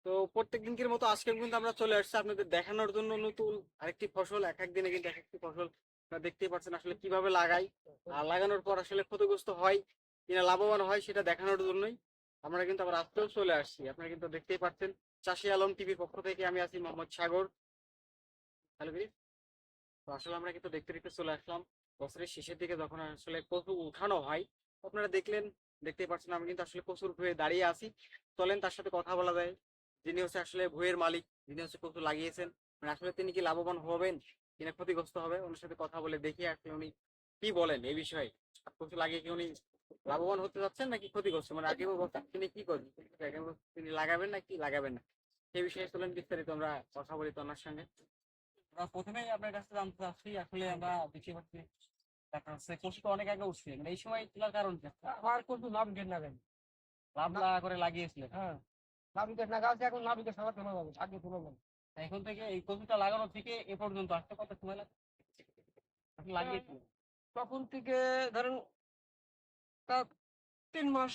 তো প্রত্যেক দিনকের মতো আজকে কিন্তু আমরা চলে আসছি আপনাদের দেখানোর জন্য নতুন আরেকটি ফসল। এক এক দিনে কিন্তু এক একটি ফসল আপনারা দেখতেই পাচ্ছেন আসলে কিভাবে লাগাই, আর লাগানোর পর আসলে ক্ষতিগ্রস্ত হয় কিনা লাভবান হয় সেটা দেখানোর জন্যই আমরা কিন্তু আবার আজকেও চলে আসছি। আপনারা কিন্তু দেখতেই পাচ্ছেন। চাষি আলম টিভির পক্ষ থেকে আমি আছি মোহাম্মদ সাগর। হ্যালো ভাই। তো আসলে আমরা কিন্তু দেখতে দেখতে চলে আসলাম বছরের শেষের দিকে, যখন আসলে কচু উঠানো হয়। তো আপনারা দেখতেই পাচ্ছেন আমি কিন্তু আসলে কচুর ভুঁয়ে দাঁড়িয়ে আছি। চলেন তার সাথে কথা বলা যায়, যিনি হচ্ছে আসলে ভুঁয়ের মালিক, যিনি হচ্ছে কচু লাগিয়েছেন। মানে আসলে তিনি কি লাভবান হবেন কিনা ক্ষতিগ্রস্ত হবে, ওনার সাথে কথা বলে দেখি আসলে উনি কি বলেন এই বিষয়ে। কচু লাগিয়ে কি উনি লাভবান হতে যাচ্ছেন নাকি ক্ষতিগ্রস্ত, মানে আগে বলছেন তিনি কি করবেন, তিনি লাগাবেন নাকি লাগাবেন না, সেই বিষয়ে চলেন বিস্তারিত আমরা কথা বলি তো ওনার সঙ্গে। আমরা প্রথমেই আপনার কাছে জানতে চাচ্ছি, আসলে আমরা দেখতে পাচ্ছি দেখা যাচ্ছে কচু তো অনেক আগে উঠছে, মানে এই সময় তোলার কারণ কি? আমার কচু নাবিকের নাগাল। লাভ লাগা করে লাগিয়েছিলেন। হ্যাঁ, নাবিকের নাগাল আছে, এখন নাবিকের সবার তোলা যাবে, আগে তোলা যাবে। তা এখন থেকে এই কচুটা লাগানো থেকে এ পর্যন্ত আসতে কত সময় লাগে আপনি লাগিয়েছিলেন? তখন থেকে ধরেন তা 3 মাস।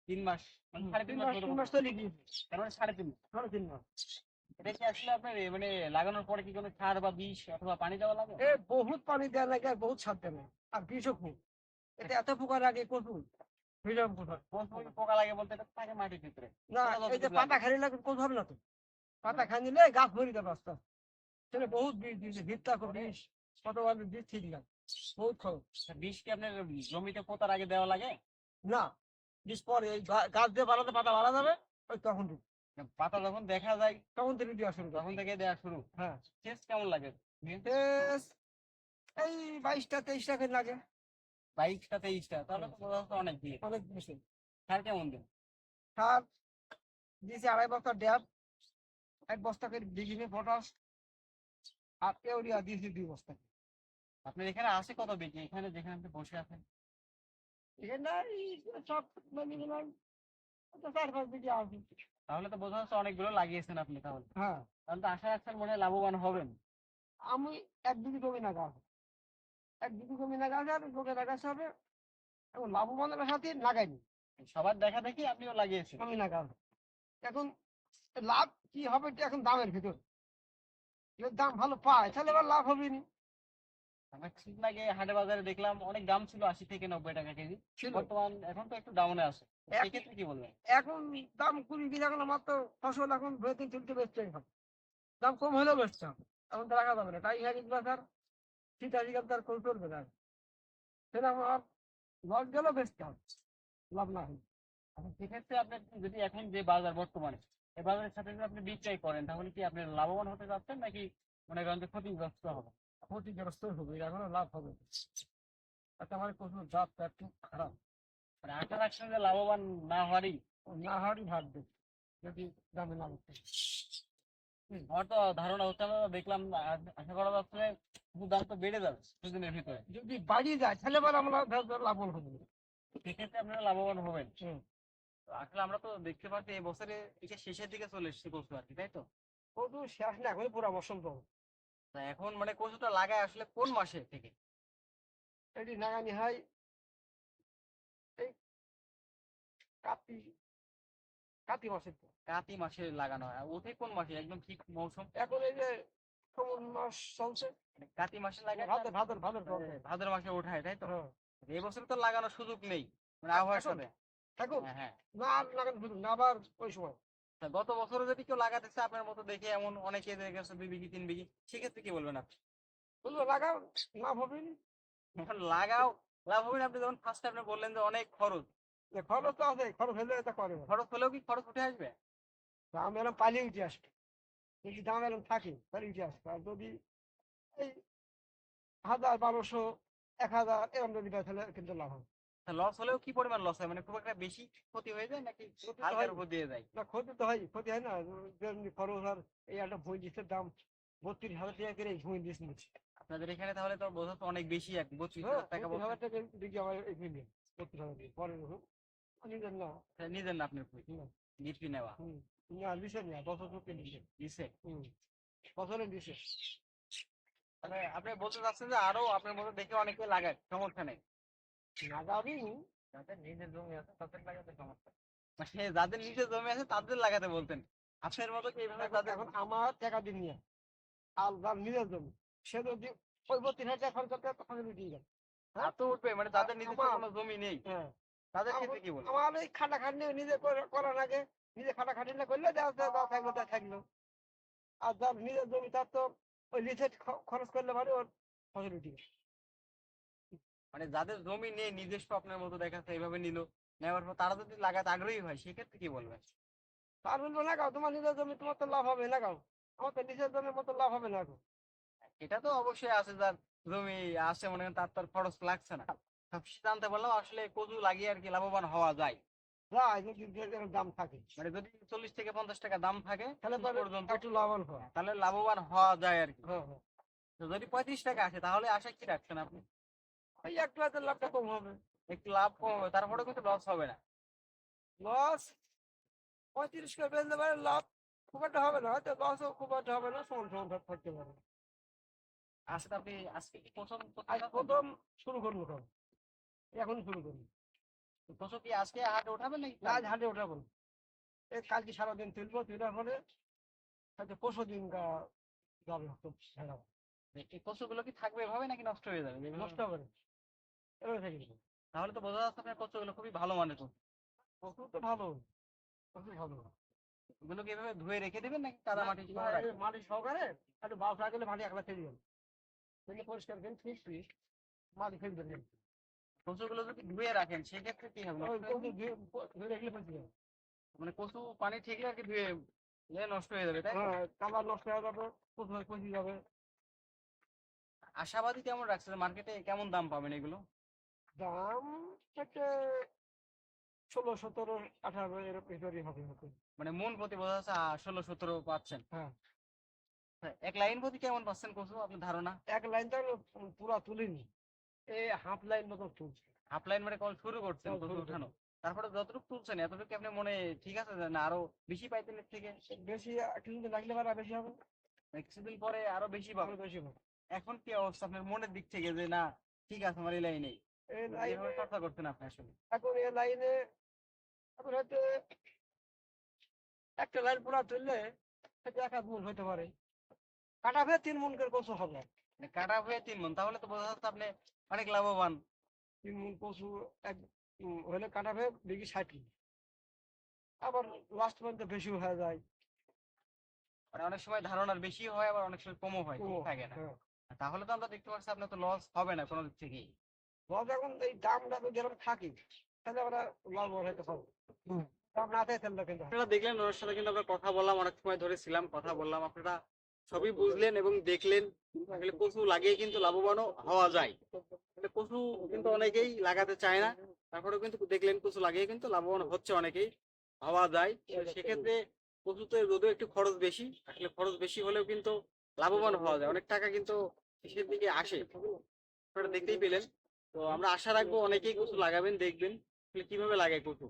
3 মাস, মানে সাড়ে তিন তিন মাস মাস মতো 3 মাস বলতে চলে গিয়েছে। তার মানে 3.5 মাস। 3.5 মাস। এটা কি আসলে আপনার মানে লাগানোর পরে কি কোনো সার বা বিষ অথবা পানি দেওয়া লাগে? বহুত পানি দেওয়া লাগে আর বহুত সার দেওয়া লাগে আর বিষও খুব। এটা এত পোকা লাগে কচু, বুঝলাম কোথায়। কচুই পোকা লাগে বলতে এটা থাকে মাটির ভিতরে। না, পোকা এই যে যতটুকু পাতা লাগে। খালি লাগে কচু হবে না তো। পাতা খাই নিলে গাছ মরি যাবে আস্তে আস্তে। সেটা বহুত বিষ দিয়েছে, ভিত্তা বিষ, কতবার বিষ ঠিক লাগে, বহুত খরচ। বিষ কি আপনার জমিতে পোতার আগে দেওয়া লাগে? না, বিষ পরে এই গাছ দিয়ে বাড়াতে পাতা বাড়া যাবে, ওই তখন দিবি। পাতা যখন দেখা যায় তখন থেকে দেওয়া শুরু করে। তখন থেকে দেওয়া শুরু। হ্যাঁ, টেস্ট কেমন লাগে? বেশ এই 22টা 23টা করে লাগে। 22টা 23টা, তাহলে তো বোঝা যাচ্ছে অনেক দিয়ে। অনেক বেশি। সার কেমন দেন? সার দিয়েছি 2.5 বস্তা ড্যাপ, 1 বস্তা করে ডিগিনি পটাশ, আর ইউরিয়া দিয়েছি 2 বস্তা। আপনার এখানে আছে কত বিঘি, এখানে যেখানে আপনি বসে আছেন? এখানে এই সব মিলে গেলাম 4-5 বিঘা আছে। তাহলে তো বোঝা যাচ্ছে অনেকগুলো লাগিয়েছেন আপনি। তাহলে হ্যাঁ, তাহলে তো আশা রাখছেন মনে হয় লাভবান হবেন। আমি 1 বিঘি জমি না গাছ, 1 বিঘি জমি না গাছ আর লোকে লাগাতে হবে। এখন লাভবানের সাথে লাগাইনি, সবার দেখা দেখি আপনিও লাগিয়েছেন। আমি না গাছ। এখন লাভ কি হবে এটা এখন দামের ভিতর, যদি দাম ভালো পায় তাহলে আবার লাভ হবে না। আমার কিছুদিন আগে হাটে বাজারে দেখলাম অনেক দাম ছিল, 80 থেকে 90 টাকা কেজি। ছিল বর্তমান এখন তো একটু ডাউনে আছে, এক- সেক্ষেত্রে কি বলবেন? এখন দাম 20 বিঘা, এখন আমার তো ফসল এখন বেতন চলতে বেচতে হবে, দাম কম হলেও বেচতে হবে। এখন তো রাখা যাবে না, তাই হারিয়ে বাজার 80 টাকা তার কম চলবে না, সেটা আমার লস গেলেও বেচতে হবে, লাভ না হয়। এখন সেক্ষেত্রে আপনার যদি এখন যে বাজার বর্তমানে, এই বাজারের সাথে যদি আপনি বিক্রয় করেন তাহলে কি আপনি লাভবান হতে যাচ্ছেন নাকি মনে করেন যে ক্ষতিগ্রস্ত হবে? ক্ষতিগ্রস্ত হবে, এখনো লাভ হবে না। তাতে আমার প্রচুর জাতটা একটু খারাপ, মানে আশা রাখছেন যে লাভবান না হওয়ারই? না হওয়ারই ভাববে যদি দামে না উঠে। আমার তো ধারণা হচ্ছে, আমরা দেখলাম আশা করা যাচ্ছে যে দাম তো বেড়ে যাবে কিছুদিনের ভিতরে। যদি বাড়িয়ে যায় তাহলে এবার আমরা লাভবান হবো। সেক্ষেত্রে আপনারা লাভবান হবেন। হুম। তো আসলে আমরা তো দেখতে পাচ্ছি এই বছরে এটা শেষের দিকে চলে এসেছে কচু আর কি, তাই তো? কচু শেষ না, এখন পুরা বসন্ত। তা এখন মানে কচুটা লাগায় আসলে কোন মাসে থেকে? এটি নাগানি হয় এই কাতি, কাতি মাসের পর। কাতি মাসে লাগানো হয়, আর ওঠে কোন মাসে একদম ঠিক মৌসুম? এখন এই যে শ্রাবণ মাস চলছে, মানে কাতি মাসে লাগায় না ভাদর ভাদর ভাদর চলছে। ভাদ্র মাসে ওঠায়, তাই তো? হ্যাঁ, এই বছর তো লাগানোর সুযোগ নেই, মানে আবহাওয়ার এখন সাথে। থাকুন, হ্যাঁ, হ্যাঁ। না আর লাগানো শুধু না, আবার ওই সময়। তা গত বছরও যদি কেউ লাগাতেছে আপনার মতো দেখে, এমন অনেকে দেখেছে 2 বিঘি 3 বিঘি, সেক্ষেত্রে কি বলবেন আপনি? বললো লাগাও, লাভ হবে না। এখন লাগাও, লাভ হবে না। আপনি যখন ফার্স্ট আপনি বললেন যে অনেক খরচ, যে খরচ তো আছে, খরচ হলে এটা করে না। খরচ হলেও কি খরচ উঠে আসবে? দাম এরকম পালিয়ে উঠে আসবে, যদি দাম এরকম থাকে তাহলে উঠে আসবে। আর যদি এই 1000 1200 1000 এরকম যদি পায় তাহলে কিন্তু লাভ হবে। লস হলেও কি পরিমাণ লস হয়, মানে খুব একটা বেশি ক্ষতি হয়ে যায় নাকি ক্ষতি তো হয়, হালকার উপর দিয়ে যায়? না ক্ষতি তো হয়, ক্ষতি হয় না। যেমনি খরচ, আর এই একটা ভুঁই ডিসের দাম 32,000 টাকা করে এই ভুঁই ডিস নিচ্ছে। আপনাদের এখানে তাহলে তো বোঝা তো অনেক বেশি, 32 হ্যাঁ, হাজার টাকা 32,000 বলছেন। টাকা দিকে আমার এই ভুঁই নিয়ে 32,000 পরে নিজের না। তাহলে নিজের না আপনার কই হুম, বিক্রি নেওয়া? হুম। না দিছে না, বছর চুক্তি দিছে। দিছে? হুম, বছরে দিছে। মানে আপনি বলতে চাচ্ছেন যে আরো আপনার মতো দেখে অনেকে লাগায়, সমস্যা নেই? লাগাবি যাদের নিজের জমি আছে তাদের লাগাতে সমস্যা, মানে যাদের নিজের জমি আছে তাদের লাগাতে বলতেন, আপনার মতো কি এইভাবে এখন তাদের এখন আমার টাকা দিন নিয়ে আর যার নিজের জমি সে যদি ওই 32,000 টাকা খরচ করতে হয়, তখন দিয়ে যাবে। হ্যাঁ? এত উঠবে মানে তাদের নিজস্ব আমার কোনো জমি নেই, হ্যাঁ তাদের ক্ষেত্রে কি বলবো? আমার এই খাটাখাটনি নিজে করা লাগে, নিজে খাটাখাটনি না করলে দেওয়া থাকলো তা থাকলো। আর যার নিজের জমি তার তো ওই লিজে খরচ করলে মানে ওর ফসল উঠে গেছে। মানে যাদের জমি নেই নিজস্ব আপনার মতো দেখাচ্ছে এইভাবে নিল, নেওয়ার পর তারা যদি লাগাতে আগ্রহী হয় সেক্ষেত্রে কি বলবেন? তার বলবো লাগাও, তোমার নিজের জমি, তোমার তো লাভ হবে, লাগাও। আমার তো নিজের জমির মতো লাভ হবে না এখন। এটা তো অবশ্যই আছে, যার জমি আছে মনে করেন তার তার খরচ লাগছে না। সবকিছু জানতে পারলাম আসলে কচু লাগিয়ে আর কি লাভবান হওয়া যায়। যায় যদি এর দাম থাকে, মানে যদি 40 থেকে 50 টাকা দাম থাকে তাহলে শেষ পরে পর্যন্ত, একটু লাভবান হয়। তাহলে লাভবান হওয়া যায় আর কি। হ্যাঁ হ্যাঁ, তো যদি 35 টাকা আসে তাহলে আশা কি রাখছেন আপনি? ওই একটু হাতে লাভটা কম হবে। একটু লাভ কম হবে, তারপরে কিন্তু লস হবে না। লস 35 করে বেচতে পারে, লাভ খুব একটা হবে না, হয়তো লসও খুব একটা হবে না, সমান সমান থাকতে পারে। আজকে আপনি আজকে কি প্রথম করতে আজ যাচ্ছেন? প্রথম শুরু করবো সব, এখন শুরু করবো। কচু কি আজকে হাটে উঠাবেন নাকি আজ কালকে? হাটে উঠাবো, এই কালকে সারাদিন তুলবো, তুলার পরে হয়তো পরশু দিন যাবে তো ছেড়া। এই কচুগুলো কি থাকবে এভাবে নাকি নষ্ট হয়ে যাবে নষ্ট হবে না, এভাবে থেকে যাবে। তাহলে তো বোঝা যাচ্ছে আপনার কচুগুলো খুবই ভালো মানের কচু। প্রচুর তো ভালো, প্রচুর ভালো। এগুলোকে এভাবে ধুয়ে রেখে দিবেন নাকি কাদা মাটি সহ রাখবেন? মাটি সহকারে একটু বাস রাখলে মাটি একলা ফেলে যাবে, ফেলে পরিষ্কার করে ঠিক ঠিক মাটি ফেলে দেবেন। কচুগুলো যদি ধুয়ে রাখেন সেক্ষেত্রে কি হবে, ওই নষ্ট হয়ে কচু যাবে? ধুয়ে রাখলে ফেলতে যাবে। মানে কচু পানি থেকে আর কি ধুয়ে নষ্ট হয়ে যাবে তাই তো? হ্যাঁ, কালার নষ্ট হয়ে যাবে, কচু পচে যাবে। আশাবাদী কেমন রাখছে, মার্কেটে কেমন দাম পাবেন এগুলো? দাম হচ্ছে 16, 17, 18 এর ভিতরেই হবে হয়তো। মানে মন প্রতি বোঝা যাচ্ছে 16-17 পাচ্ছেন। হ্যাঁ, হ্যাঁ, এক লাইন প্রতি কেমন পাচ্ছেন কচু আপনার ধারণা? এক লাইন তো পুরা তুলিনি, এই হাফ লাইন মতো তুলছে। হাফ লাইন মানে কল শুরু করছেন তাও কচু শুরু উঠানো, করিনি। তারপরে যতটুকু তুলছেন এতটুকু কি আপনার মনে ঠিক আছে যে না আরো বেশি পাইতেন এর থেকে? বেশি কিছুদিন লাগলে পারে বেশি হবে, মানে কিছুদিন পরে আরো বেশি আরো পাবেন? বেশি হবে। এখন কি অবস্থা আপনার মনের দিক থেকে যে না ঠিক আছে আমার এই লাইনে, এই যেভাবে লাইনে চর্চা করছেন আপনি আসলে? এখন, এই লাইনে এখন হয়তো একটা লাইন পুরা তুললে হয়তো 1 আধ মণ হইতে পারে, কাটা ফের 3 মণ করে কচু হবে। মানে কাটা হয়ে 3 মণ, তাহলে তো বোঝা যাচ্ছে আপনি অনেক লাভবান। 3 মণ কচু এক হলে কাটা ফের বিঘি 60। আবার লাস্ট পর্যন্ত বেশি হয়ে যায়। মানে অনেক সময় ধারণার বেশি হয় আবার অনেক সময় কমও হয়, ও ঠিক থাকে না। হ্যাঁ, তাহলে তো আমরা দেখতে পাচ্ছি আপনার তো লস হবে না কোনো দিক থেকেই। লস এখন এই দামটা যদি এরকম থাকে তাহলে আমরা লাভবান হইতে পারবো। দাম না থাকে তাহলে কিন্তু হবে না। আপনারা দেখলেন ওনার সাথে কিন্তু আমরা কথা বললাম, অনেক সময় ধরে ছিলাম কথা বললাম, আপনারা সবই বুঝলেন এবং দেখলেন আসলে কচু লাগিয়ে কিন্তু লাভবানও হওয়া যায়। আসলে কচু কিন্তু অনেকেই লাগাতে চায় না, তারপরেও কিন্তু দেখলেন কচু লাগিয়ে কিন্তু লাভবান হচ্ছে অনেকেই, হওয়া যায়। তো সেক্ষেত্রে কচুতে যদিও একটু খরচ বেশি, আসলে খরচ বেশি হলেও কিন্তু লাভবান হওয়া যায়, অনেক টাকা কিন্তু শেষের দিকে আসে, আপনারা দেখতেই পেলেন। তো আমরা আশা রাখবো অনেকেই কচু লাগাবেন, দেখবেন আসলে কিভাবে লাগায় কচু।